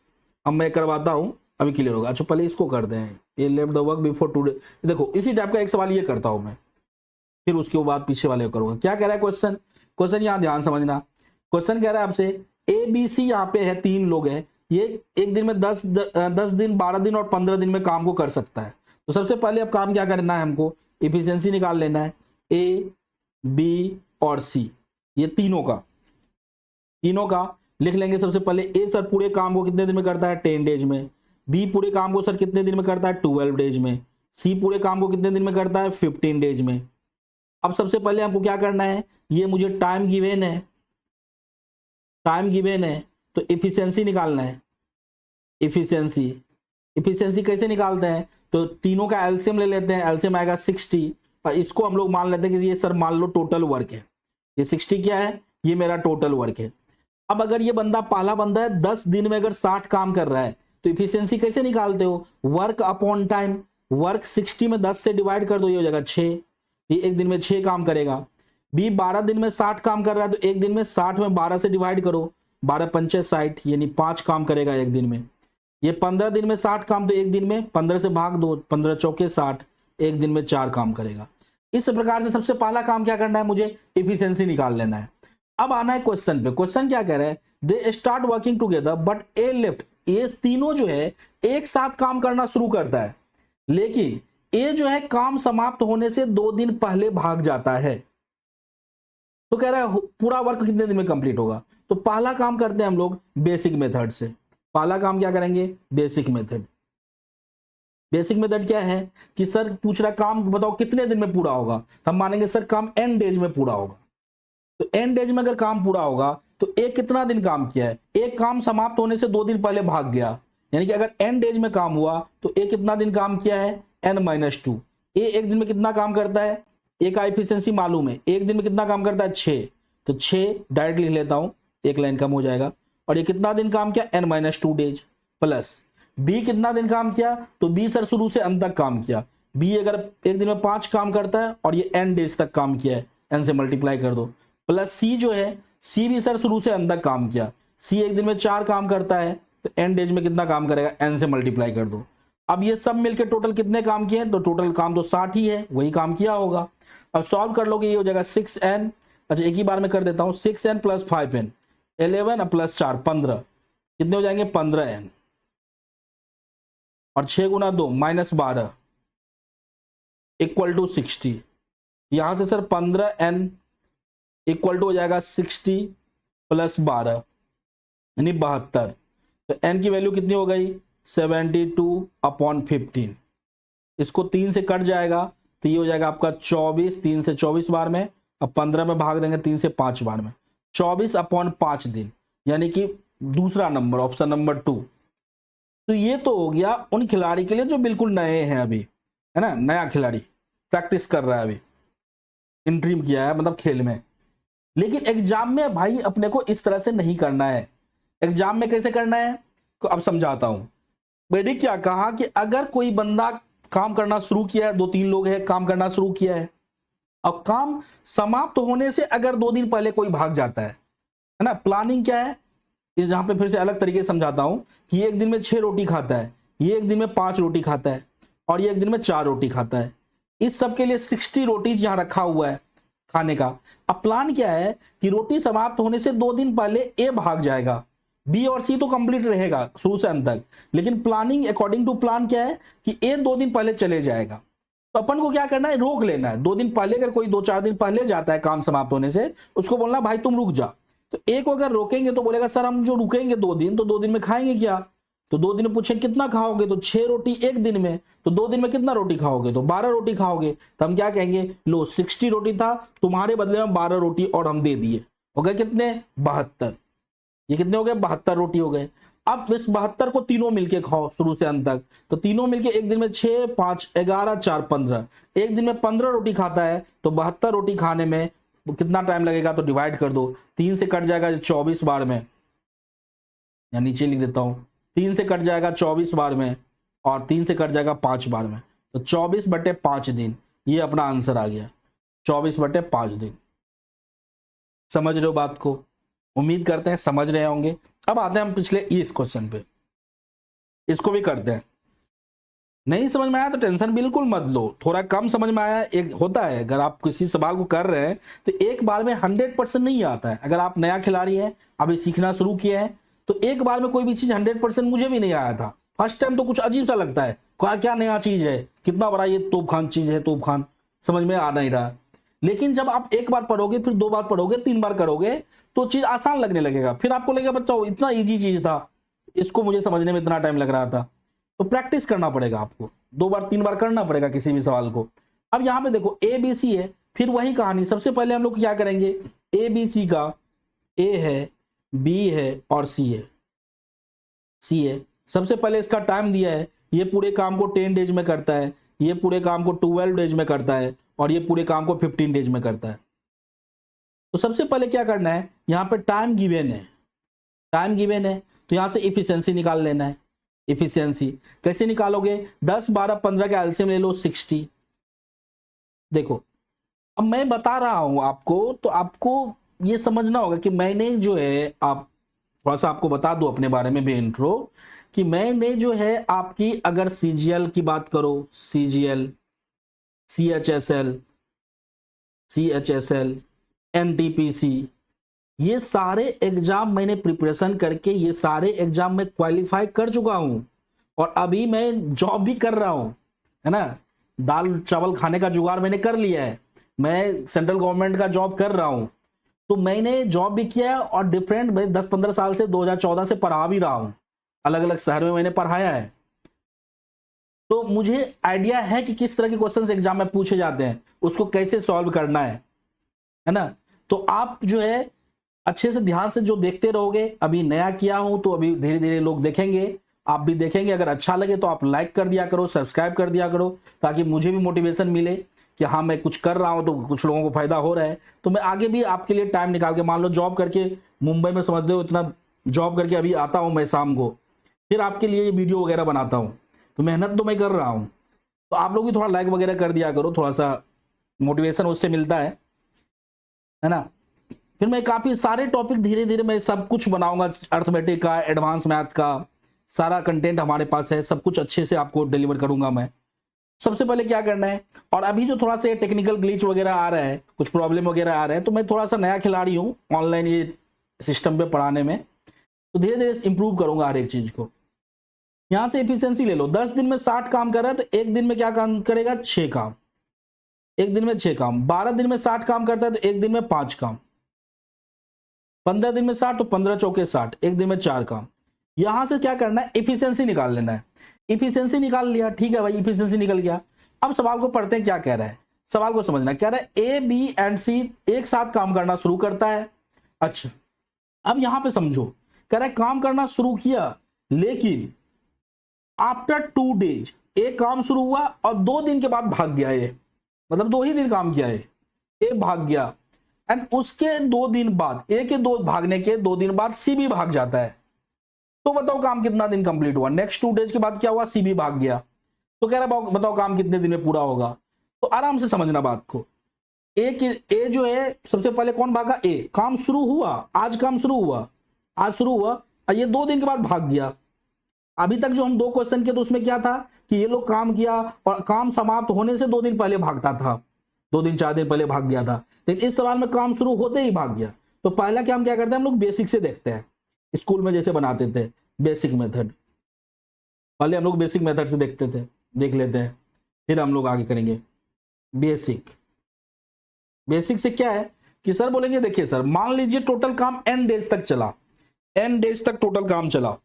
अब मैं करवाता हूं, अभी क्लियर होगा। अच्छा पहले इसको करते हैं, ये left the work before today. देखो इसी टाइप का एक सवाल ये करता हूं मैं, फिर उसके बाद पीछे वाले करूंगा। क्या कह रहा है क्वेश्चन? क्वेश्चन यहां ध्यान समझना। क्वेश्चन कह रहा है आपसे ए बी सी, यहाँ पे है 3 लोग हैं, ये एक दिन में 10 दिन 12 दिन और 15 दिन में काम को कर सकता है। तो सबसे पहले अब काम क्या करना है हमको? इफिशियंसी निकाल लेना है ए बी और सी, ये तीनों का लिख लेंगे। सबसे पहले ए सर पूरे काम को कितने दिन में करता है? 10 डेज में। बी पूरे काम को सर कितने दिन में करता है? 12 डेज में। सी पूरे काम को कितने दिन में करता है? 15 डेज में। अब सबसे पहले आपको क्या करना है, ये मुझे टाइम गिवन है तो इफिशियंसी निकालना है। इफिशियंसी कैसे निकालते हैं? तो तीनों का एलसीएम ले लेते हैं, एलसीएम आएगा 60, और इसको हम लोग मान लेते हैं कि ये सर मान लो टोटल वर्क है, ये 60 क्या है? ये मेरा टोटल वर्क है। अब अगर ये बंदा पहला बंदा है 10 दिन में अगर 60 काम कर रहा है तो इफिशियंसी कैसे निकालते हो? Work upon time. वर्क 60 में 10 से डिवाइड कर दो, ये हो जाएगा 6, ये एक दिन में 6 काम करेगा। बी 12 दिन में 60 काम कर रहा है तो एक दिन में 60 में 12 से डिवाइड करो, 12 पंचे 60, यानी 5 काम करेगा एक दिन में। ये 15 दिन में 60 काम, तो एक दिन में 15 से भाग दो, 15 चौके 60, एक दिन में 4 काम करेगा। इस प्रकार से सबसे पहला काम क्या करना है? मुझे इफिशियंसी निकाल लेना है। अब आना है क्वेश्चन पे। क्वेश्चन क्या कह रहा है? They start working together but A left. ये तीनों जो है एक साथ काम करना शुरू करता है, लेकिन ए जो है काम समाप्त होने से 2 दिन पहले भाग जाता है। तो कह रहा है पूरा वर्क कितने दिन में कंप्लीट होगा? तो पहला काम करते हैं हम लोग बेसिक मेथड से। पहला काम क्या करेंगे? Basic method. बेसिक मेथड क्या है कि सर पूछ रहा काम बताओ कितने दिन में पूरा होगा, तो हम मानेंगे सर काम एन डेज में पूरा होगा। तो एन डेज में अगर काम पूरा होगा तो एक कितना दिन काम किया है? एक काम समाप्त होने से 2 दिन पहले भाग गया, यानी कि अगर एन डेज में काम हुआ तो एक कितना दिन काम किया है? n-2। ए एक दिन में कितना काम करता है? ए का एफिशिएंसी मालूम है, एक दिन में कितना काम करता है? 6। तो 6 डायरेक्ट लिख लेता हूं, एक लाइन कम हो जाएगा। और ये कितना दिन काम किया? n-2 days. प्लस बी कितना दिन काम किया? तो बी सर शुरू से अंत तक काम किया। बी अगर एक दिन में 5 काम करता है और ये n डेज तक काम किया है, n से मल्टीप्लाई कर दो। प्लस सी जो है, सी भी सर शुरू से अंत तक काम किया, सी एक दिन में 4 काम करता है, तो n डेज में कितना काम करेगा? n से मल्टीप्लाई कर दो। अब ये सब मिलकर टोटल कितने काम किए? तो टोटल काम तो 60 ही है, वही काम किया होगा। अब सॉल्व कर लोगे, ये हो जाएगा 6n। अच्छा एक ही बार में कर देता हूं, 6n प्लस 5n 11 प्लस 4 15, कितने हो जाएंगे? 15n। और 6 गुना 2 माइनस 12 इक्वल टू 60। यहां से सर 15n इक्वल टू हो जाएगा 60 प्लस 12 यानी 72। तो n की वैल्यू कितनी हो गई? 72/15। इसको 3 से कट जाएगा तो ये हो जाएगा आपका 24, 3 से 24 बार में, अब 15 में भाग देंगे 3 से 5 बार में, 24/5 दिन, यानी कि दूसरा नंबर, ऑप्शन नंबर 2। तो ये तो हो गया उन खिलाड़ी के लिए जो बिल्कुल नए हैं अभी, है ना, नया खिलाड़ी प्रैक्टिस कर रहा है, अभी इंट्रीम किया है मतलब खेल में। लेकिन एग्जाम में भाई अपने को इस तरह से नहीं करना है। एग्जाम में कैसे करना है तो अब समझाता हूं। मैंने क्या कहा कि अगर कोई बंदा काम करना शुरू किया है, 2-3 लोग हैं काम करना शुरू किया है, अब काम समाप्त होने से अगर 2 दिन पहले कोई भाग जाता है ना, प्लानिंग क्या है, यहां पे फिर से अलग तरीके से समझाता हूं कि एक दिन में 6 रोटी खाता है, ये एक दिन में 5 रोटी खाता है, और ये एक दिन में 4 रोटी खाता है। इस सब के लिए 60 रोटी यहां रखा हुआ है खाने का। अब प्लान क्या है कि रोटी समाप्त होने से 2 दिन पहले ए भाग जाएगा, बी और सी तो कंप्लीट रहेगा शुरू से अंत तक, लेकिन प्लानिंग अकॉर्डिंग टू प्लान क्या है कि ए 2 दिन पहले चले जाएगा। तो अपन को क्या करना है, रोक लेना है। 2 दिन पहले अगर कोई 2-4 दिन पहले जाता है काम समाप्त होने से, उसको बोलना भाई तुम रुक जा। तो एक को अगर रोकेंगे तो बोलेगा सर हम जो रुकेंगे 2 दिन, तो 2 दिन में खाएंगे क्या? तो 2 दिन में पूछे कितना खाओगे, तो 6 रोटी एक दिन में, तो 2 दिन में कितना रोटी खाओगे, तो 12 रोटी खाओगे। तो हम क्या कहेंगे, लो 60 रोटी था, तुम्हारे बदले में 12 रोटी और हम दे दिए, हो गए कितने 72, ये कितने हो गए 72 रोटी हो गए। अब इस 72 को तीनों मिलके खाओ शुरू से अंत तक, तो तीनों मिलके एक दिन में 6 5 11 4 15, एक दिन में 15 रोटी खाता है, तो 72 रोटी खाने में कितना टाइम लगेगा, तो डिवाइड कर दो, 3 से कट जाएगा 24 बार में, या नीचे लिख देता हूं, 3 से कट जाएगा 24 बार में और 3 से कट जाएगा 5 बार में, तो 24/5 दिन, ये अपना आंसर आ गया 24/5 दिन। समझ रहे हो बात को? उम्मीद करते हैं समझ रहे होंगे। अब आते हैं हम पिछले इस क्वेश्चन पे, इसको भी करते हैं। नहीं समझ में आया तो टेंशन बिल्कुल मत लो, थोड़ा कम समझ में आया, एक होता है अगर आप किसी सवाल को कर रहे हैं तो एक बार में 100% नहीं आता है। अगर आप नया खिलाड़ी हैं, अभी सीखना शुरू किए हैं, तो एक बार में कोई भी चीज 100%, मुझे भी नहीं आया था फर्स्ट टाइम, तो कुछ अजीब सा लगता है, क्या नया चीज है, कितना बड़ा ये तोप खान चीज है, तोप खान समझ में आ नहीं रहा। लेकिन जब आप एक बार पढ़ोगे, फिर 2 बार पढ़ोगे, 3 बार करोगे, तो चीज आसान लगने लगेगा, फिर आपको लगेगा बच्चों इतना इजी चीज था, इसको मुझे समझने में इतना टाइम लग रहा था। तो प्रैक्टिस करना पड़ेगा आपको, 2 बार 3 बार करना पड़ेगा किसी भी सवाल को। अब यहां पे देखो ABC है, फिर वही कहानी, सबसे पहले हम लोग क्या करेंगे, ABC का A है, B है और C है। सबसे पहले इसका टाइम दिया है, ये पूरे काम को 10 डेज में करता है, ये पूरे काम को 12 डेज में करता है और ये पूरे काम को 15 डेज में करता है। तो सबसे पहले क्या करना है, यहां पे टाइम गिवन है, तो यहां से इफिशियंसी निकाल लेना है। इफिशियंसी कैसे निकालोगे, 10 12 15 का एलसीएम ले लो 60। देखो अब मैं बता रहा हूं आपको, तो आपको ये समझना होगा कि मैंने जो है, आप थोड़ा सा आपको बता दूं अपने बारे में भी इंट्रो, कि मैंने जो है आपकी अगर CGL की बात करो, CGL, CHSL, NTPC, ये सारे एग्जाम मैंने प्रिपरेशन करके ये सारे एग्जाम में क्वालिफाई कर चुका हूं, और अभी मैं जॉब भी कर रहा हूं, है ना, दाल चावल खाने का जुगाड़ मैंने कर लिया है, मैं सेंट्रल गवर्नमेंट का जॉब कर रहा हूं, तो मैंने जॉब भी किया है और डिफरेंट, मैं 10-15 साल से 2014 से पढ़ा भी रहा हूं, अलग अलग शहर में मैंने पढ़ाया है, तो मुझे आइडिया है कि किस तरह के क्वेश्चंस एग्जाम में पूछे जाते हैं, उसको कैसे सॉल्व करना है ना। तो आप जो है अच्छे से ध्यान से जो देखते रहोगे, अभी नया किया हूं तो अभी धीरे धीरे लोग देखेंगे, आप भी देखेंगे, अगर अच्छा लगे तो आप लाइक कर दिया करो, सब्सक्राइब कर दिया करो, ताकि मुझे भी मोटिवेशन मिले कि हाँ मैं कुछ कर रहा हूं तो कुछ लोगों को फायदा हो रहा है, तो मैं आगे भी आपके लिए टाइम निकाल के, मान लो जॉब करके मुंबई में समझते हो, इतना जॉब करके अभी आता हूं मैं शाम को, फिर आपके लिए ये वीडियो वगैरह बनाता हूं, तो मेहनत तो मैं कर रहा हूं, तो आप लोग भी थोड़ा लाइक वगैरह कर दिया करो, थोड़ा सा मोटिवेशन उससे मिलता है ना। फिर मैं काफी सारे टॉपिक धीरे धीरे मैं सब कुछ बनाऊंगा, अर्थमेटिक का, एडवांस मैथ का, सारा कंटेंट हमारे पास है, सब कुछ अच्छे से आपको डिलीवर करूंगा मैं। सबसे पहले क्या करना है, और अभी जो थोड़ा सा टेक्निकल ग्लिच वगैरह आ रहा है, कुछ प्रॉब्लम वगैरह आ रहा है, तो मैं थोड़ा सा नया खिलाड़ी हूँ ऑनलाइन ये सिस्टम पे पढ़ाने में, तो धीरे धीरे इंप्रूव करूंगा हर एक चीज को। यहां से एफिशिएंसी ले लो, 10 दिन में 60 काम कर रहा है, तो एक दिन में क्या काम करेगा, 6 काम, एक दिन में 6 काम। 12 दिन में 60 काम करता है तो एक दिन में 5 काम। 15 दिन में 60 तो 15 चौके 60, एक दिन में 4 काम। यहां से क्या करना है, इफिशियंसी निकाल लेना है। इफिशियंसी निकाल लिया, ठीक है भाई, इफिशियंसी निकल गया। अब सवाल को पढ़ते हैं, क्या कह रहा है, सवाल को समझना, कह रहा है ए बी एंड सी एक साथ काम करना शुरू करता है। अच्छा, अब यहां पे समझो, कह रहा है काम करना शुरू किया, लेकिन आफ्टर 2 डेज एक काम शुरू हुआ और 2 दिन के बाद भाग गया, ये मतलब 2 ही दिन काम किया है, ए भाग गया, एंड उसके 2 दिन बाद, ए के 2 भागने के 2 दिन बाद सी भी भाग जाता है। तो बताओ काम कितना दिन कंप्लीट हुआ, नेक्स्ट 2 डेज के बाद क्या हुआ, सी भी भाग गया, तो कह रहा है बताओ काम कितने दिन में पूरा होगा। तो आराम से समझना बात को, ए जो है सबसे पहले कौन भागा, ए, काम शुरू हुआ, आज काम शुरू हुआ, आज शुरू हुआ और ये 2 दिन के बाद भाग गया। अभी तक जो हम 2 क्वेश्चन किए तो उसमें क्या था कि ये लोग काम किया और काम समाप्त होने से 2 दिन पहले भागता था, 2 दिन 4 दिन पहले भाग गया था, लेकिन इस सवाल में काम शुरू होते ही भाग गया। तो पहला क्या हम क्या करते हैं, हम लोग बेसिक से देखते हैं, स्कूल में जैसे बनाते थे बेसिक मेथड, पहले हम लोग बेसिक मेथड से देखते थे, देख लेते हैं, फिर हम लोग आगे करेंगे बेसिक। बेसिक से क्या है कि सर बोलेंगे देखिए सर, मान लीजिए टोटल काम n डेज तक चला, n डेज तक टोटल काम चला,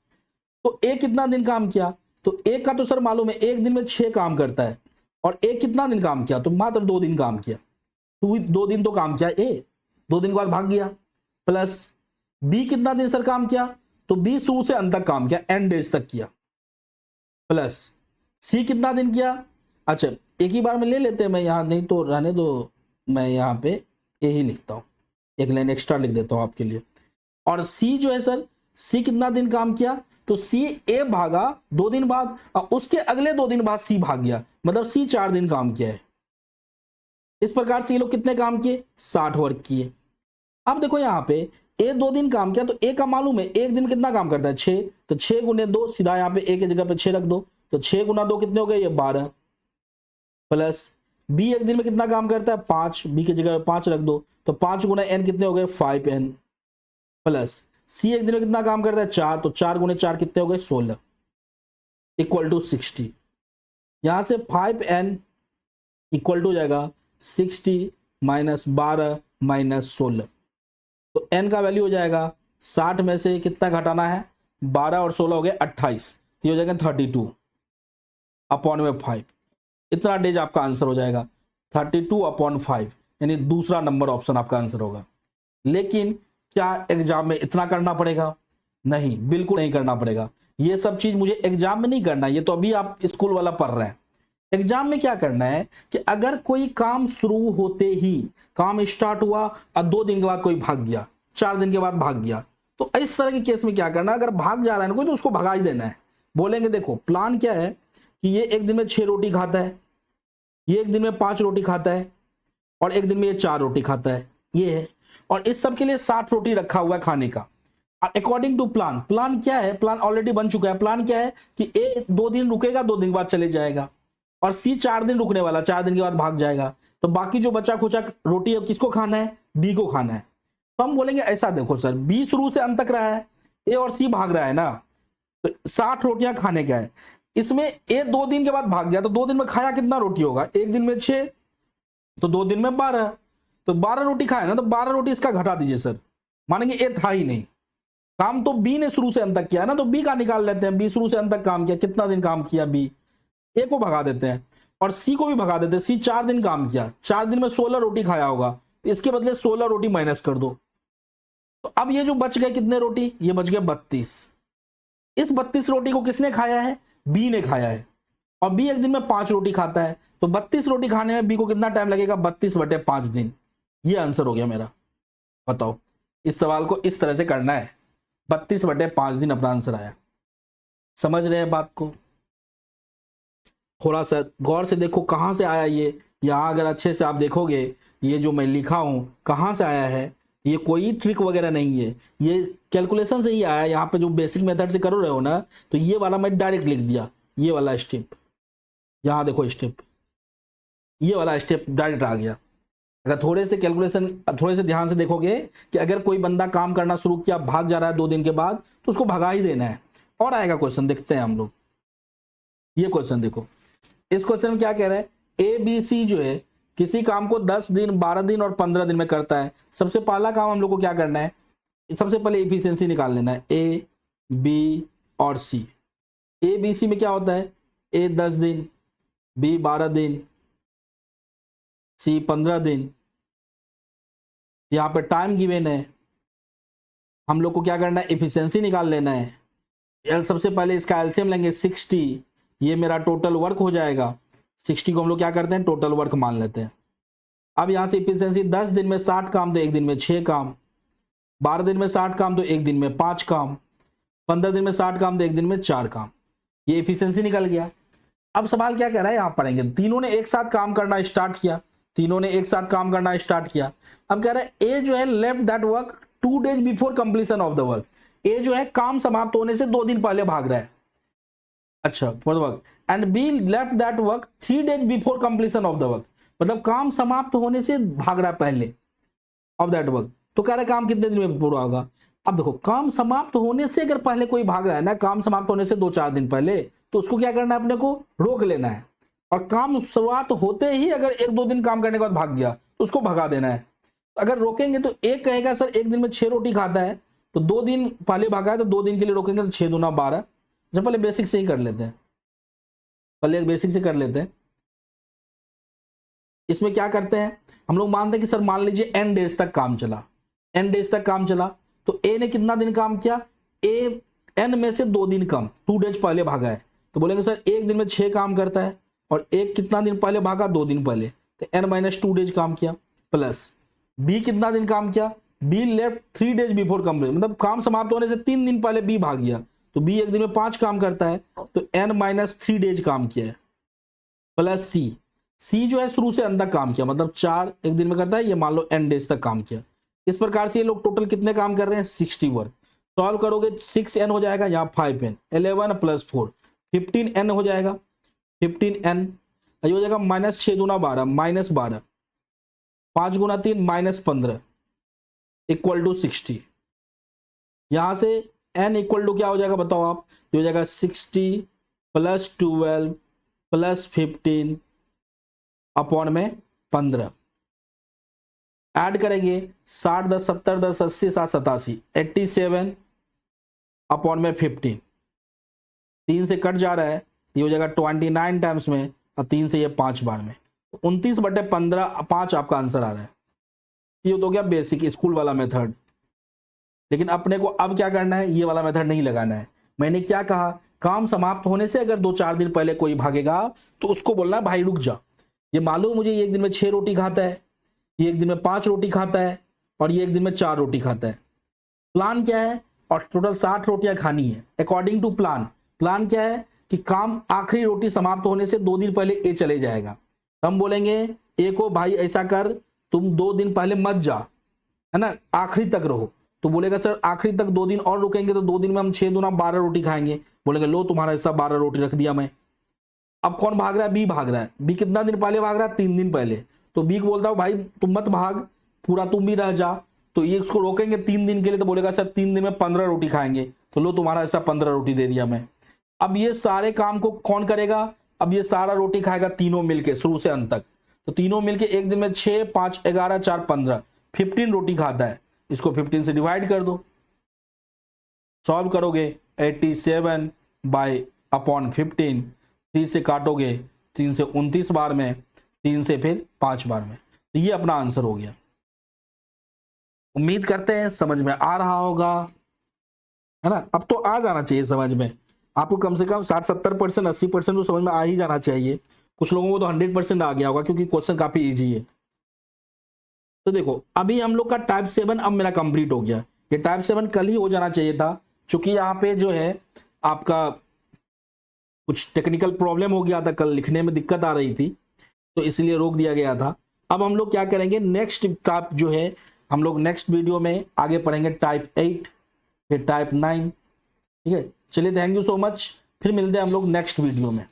तो ए कितना दिन काम किया, तो ए का तो सर मालूम है एक दिन में 6 काम करता है, और ए कितना दिन काम किया, तो मात्र 2 दिन काम किया, तो 2 दिन तो काम किया ए, 2 दिन के बाद भाग गया, प्लस बी कितना दिन सर काम किया, तो बी शुरू से अंत तक काम किया, एन डेज तक किया, प्लस सी कितना दिन किया। अच्छा एक ही बार में ले लेते हैं, मैं यहां नहीं तो रहने दो, मैं यहां पे ए ही लिखता हूं, एक लाइन एक्स्ट्रा लिख देता हूं आपके लिए। और सी जो है सर, सी कितना दिन काम किया, तो सी ए भागा 2 दिन बाद और उसके अगले 2 दिन बाद सी भाग गया, मतलब सी 4 दिन काम किया है। इस प्रकार से ये लोग कितने काम किए, 60 वर्क किए। अब देखो यहां पे ए 2 दिन काम किया, तो ए का मालूम है एक दिन कितना काम करता है 6, तो 6 गुने 2, सीधा यहां पे ए की जगह पे 6 रख दो, तो 6 गुना 2 कितने हो गए, ये 12, प्लस बी एक दिन में कितना काम करता है 5, बी की जगह पे 5 रख दो, तो 5 गुना एन कितने हो गए 5n, प्लस सी एक दिन में कितना काम करता है 4, तो 4 गुने 4 कितने हो गए 16, इक्वल टू 60। यहां से 5n इक्वल टू हो जाएगा 60 माइनस 12 माइनस 16, तो n का वैल्यू हो जाएगा 60 में से कितना घटाना है, 12 और 16 हो गए 28, ये हो जाएगा 32 अपॉन में 5। इतना डेज आपका आंसर हो जाएगा 32/5, यानी दूसरा नंबर ऑप्शन आपका आंसर होगा। लेकिन क्या एग्जाम में इतना करना पड़ेगा, नहीं, बिल्कुल नहीं करना पड़ेगा। ये सब चीज मुझे एग्जाम में नहीं करना, ये तो अभी आप स्कूल वाला पढ़ रहे हैं। एग्जाम में क्या करना है कि अगर कोई काम शुरू होते ही काम स्टार्ट हुआ और 2 दिन के बाद कोई भाग गया, 4 दिन के बाद भाग गया, तो इस तरह के केस में क्या करना है, अगर भाग जा रहा है ना कोई, तो उसको भगा ही देना है। बोलेंगे देखो प्लान क्या है कि ये एक दिन में 6 रोटी खाता है, ये एक दिन में 5 रोटी खाता है, और एक दिन में ये 4 रोटी खाता है, ये है, और इस सब के लिए 60 रोटी रखा हुआ है खाने का। अकॉर्डिंग टू प्लान, प्लान क्या है, प्लान ऑलरेडी बन चुका है। प्लान क्या है कि ए 2 दिन रुकेगा, 2 दिन के बाद चले जाएगा, और सी 4 दिन रुकने वाला, 4 दिन के बाद भाग जाएगा, तो बाकी जो बचा खुचा रोटी है किसको खाना है, बी को खाना है। तो हम बोलेंगे ऐसा देखो सर, बी शुरू से अंत तक रहा है, ए और सी भाग रहा है ना, तो 60 रोटियां खाने का है। इसमें ए 2 दिन के बाद भाग गया, तो 2 दिन में खाया कितना रोटी होगा, एक दिन में 6, तो 2 दिन में 12, तो 12 रोटी खाए ना, तो 12 रोटी इसका घटा दीजिए सर, मानेंगे ए था ही नहीं, काम तो बी ने शुरू से अंत तक किया ना, तो बी का निकाल लेते हैं, बी शुरू से अंत तक काम किया, कितना दिन काम किया बी, ए को भगा देते हैं और सी को भी भगा देते हैं। सी 4 दिन काम किया, 4 दिन में 16 रोटी खाया होगा, तो इसके बदले 16 रोटी माइनस कर दो, तो अब ये जो बच गए कितने रोटी, ये बच गए 32। इस 32 रोटी को किसने खाया है, बी ने खाया है, और बी एक दिन में 5 रोटी खाता है, तो 32 रोटी खाने में बी को कितना टाइम लगेगा, 32/5 दिन। ये आंसर हो गया मेरा। बताओ, इस सवाल को इस तरह से करना है, 32/5 दिन अपना आंसर आया। समझ रहे हैं बात को, थोड़ा सा गौर से देखो कहां से आया ये, यहां अगर अच्छे से आप देखोगे ये जो मैं लिखा हूं कहां से आया है, ये कोई ट्रिक वगैरह नहीं है, ये कैलकुलेशन से ही आया। यहाँ पे जो बेसिक मेथड से कर रहे हो ना, तो ये वाला मैं डायरेक्ट लिख दिया, ये वाला स्टेप, यहाँ देखो स्टेप, ये वाला स्टेप डायरेक्ट आ गया। अगर थोड़े से कैलकुलेशन, थोड़े से ध्यान से देखोगे कि अगर कोई बंदा काम करना शुरू किया, भाग जा रहा है 2 दिन के बाद, तो उसको भगा ही देना है। और आएगा क्वेश्चन, देखते हैं हम लोग। ये क्वेश्चन देखो, इस क्वेश्चन में क्या कह रहा है, ए बी सी जो है किसी काम को 10 दिन, 12 दिन और 15 दिन में करता है। सबसे पहला काम हम लोग को क्या करना है, सबसे पहले एफिशिएंसी निकाल लेना है, ए बी और सी। ए बी सी में क्या होता है, ए 10 दिन, बी 12 दिन, सी 15 दिन। यहाँ पे टाइम गिवन है, हम लोग को क्या करना है, एफिशिएंसी निकाल लेना है। सबसे पहले इसका एलसीएम लेंगे 60, ये मेरा टोटल वर्क हो जाएगा। 60 को हम लोग क्या करते हैं, टोटल वर्क मान लेते हैं। अब यहां से एफिशिएंसी 10 दिन में 60 काम, तो एक दिन में 6 काम, 12 दिन में 60 काम, तो एक दिन में 5 काम, 15 दिन में 60 काम, तो एक दिन में 4 काम। ये एफिशिएंसी निकल गया। अब सवाल क्या कह रहा है, यहां पढ़ेंगे, तीनों ने एक साथ काम करना स्टार्ट किया, तीनों ने एक साथ काम करना स्टार्ट किया। अब कह रहा है ए जो है left that work 2 days before completion of the work. A जो है काम समाप्त होने से 2 दिन पहले भाग रहा है, अच्छा for the work, and be left that work 3 days before completion of the work, मतलब काम समाप्त होने से भाग रहा है पहले ऑफ दैट वर्क। तो कह रहा है काम कितने दिन में पूरा होगा। अब देखो, काम समाप्त होने से अगर पहले कोई भाग रहा है ना, काम समाप्त होने से 2-4 दिन पहले, तो उसको क्या करना है, अपने को रोक लेना है। और काम शुरुआत होते ही अगर 1-2 दिन काम करने के बाद भाग गया, तो उसको भगा देना है। अगर रोकेंगे तो एक कहेगा सर एक दिन में 6 रोटी खाता है, तो 2 दिन पहले भागा है, तो 2 दिन के लिए रोकेंगे, तो 6 दूना 12। जब पहले बेसिक से ही कर लेते हैं, पहले बेसिक से कर लेते हैं। इसमें क्या करते हैं हम लोग, मानते हैं कि सर मान लीजिए n डेज तक काम चला, n डेज तक काम चला, तो a ने कितना दिन काम किया, a n में से 2 दिन कम, 2 डेज पहले भागा है, तो बोलेंगे सर एक दिन में 6 काम करता है और एक कितना दिन पहले भागा, 2 दिन पहले, तो n माइनस 2 डेज काम किया, प्लस b कितना दिन काम किया, b left 3 days before complete, मतलब काम समाप्त होने से 3 दिन पहले b भाग गया, तो b एक दिन में 5 काम करता है, तो n माइनस 3 डेज काम किया है, प्लस c जो है शुरू से अंत तक काम किया, मतलब 4 एक दिन में करता है, ये मान लो n डेज तक काम किया। इस प्रकार से ये लोग टोटल कितने काम कर रहे हैं, 60 वर्क। सॉल्व करोगे 6n हो जाएगा, यहाँ 5n, 11 प्लस 4 15n हो जाएगा, 15n ये हो जाएगा माइनस 6 दूना 12, माइनस 12, 5 गुना 3 माइनस 15 इक्वल टू 60। यहां से n इक्वल टू क्या हो जाएगा बताओ आप, ये हो जाएगा 60 प्लस 12 प्लस 15 अपॉन में 15, ऐड करेंगे 60 10 70 10 80 7 87 87 अपॉन में 15, 3 से कट जा रहा है, ये हो जाएगा 29 टाइम्स में, और 3 से ये 5 बार में, 29/15 5 आपका आंसर आ रहा है। ये तो गया बेसिक स्कूल वाला मेथड। लेकिन अपने को अब क्या करना है, ये वाला मेथड नहीं लगाना है। मैंने क्या कहा, काम समाप्त होने से अगर 2-4 दिन पहले कोई भागेगा तो उसको बोलना है भाई रुक जा, ये मालूम मुझे ये एक दिन में 6 रोटी खाता है, ये एक दिन में 5 रोटी खाता है, और ये एक दिन में 4 रोटी खाता है। प्लान क्या है, और टोटल 60 रोटियां खानी है अकॉर्डिंग टू प्लान। प्लान क्या है कि काम आखिरी रोटी समाप्त होने से 2 दिन पहले ए चले जाएगा। हम बोलेंगे ए को भाई ऐसा कर, तुम 2 दिन पहले मत जा, है ना, आखिरी तक रहो। तो बोलेगा सर आखिरी तक 2 दिन और रुकेंगे तो 2 दिन में हम 6 दूना 12 रोटी खाएंगे। बोलेंगे लो तुम्हारा हिस्सा 12 रोटी रख दिया मैं। अब कौन भाग रहा है, बी भाग रहा है। बी कितना दिन पहले भाग रहा है, 3 दिन पहले। तो बी को बोलता हूं भाई तुम मत भाग, पूरा तुम भी रह जा। तो ये उसको रोकेंगे 3 दिन के लिए, तो बोलेगा सर 3 दिन में 15 रोटी खाएंगे, तो लो तुम्हारा हिस्सा 15 रोटी दे दिया मैं। अब ये सारे काम को कौन करेगा, अब ये सारा रोटी खाएगा तीनों मिलके शुरू से अंत तक। तो तीनों मिलके एक दिन में 6 5 11 4 15 15 रोटी खाता है। इसको 15 से डिवाइड कर दो, सॉल्व करोगे 87 बाय अपॉन 15, 3 से काटोगे 3 से 29 बार में, 3 से फिर 5 बार में। तो ये अपना आंसर हो गया। उम्मीद करते हैं समझ में आ रहा होगा, है ना। अब तो आ जाना चाहिए समझ में, आपको कम से कम 60-70% 80% तो समझ में आ ही जाना चाहिए। कुछ लोगों को तो 100% आ गया होगा क्योंकि क्वेश्चन काफी इजी है। तो देखो अभी हम लोग का टाइप 7 अब मेरा कंप्लीट हो गया। ये टाइप 7 कल ही हो जाना चाहिए था, क्योंकि यहाँ पे जो है आपका कुछ टेक्निकल प्रॉब्लम हो गया था, कल लिखने में दिक्कत आ रही थी, तो इसलिए रोक दिया गया था। अब हम लोग क्या करेंगे, नेक्स्ट टाइप जो है हम लोग नेक्स्ट वीडियो में आगे पढ़ेंगे टाइप 8 फिर टाइप 9। ठीक है, चलिए थैंक यू सो मच, फिर मिलते हैं हम लोग नेक्स्ट वीडियो में।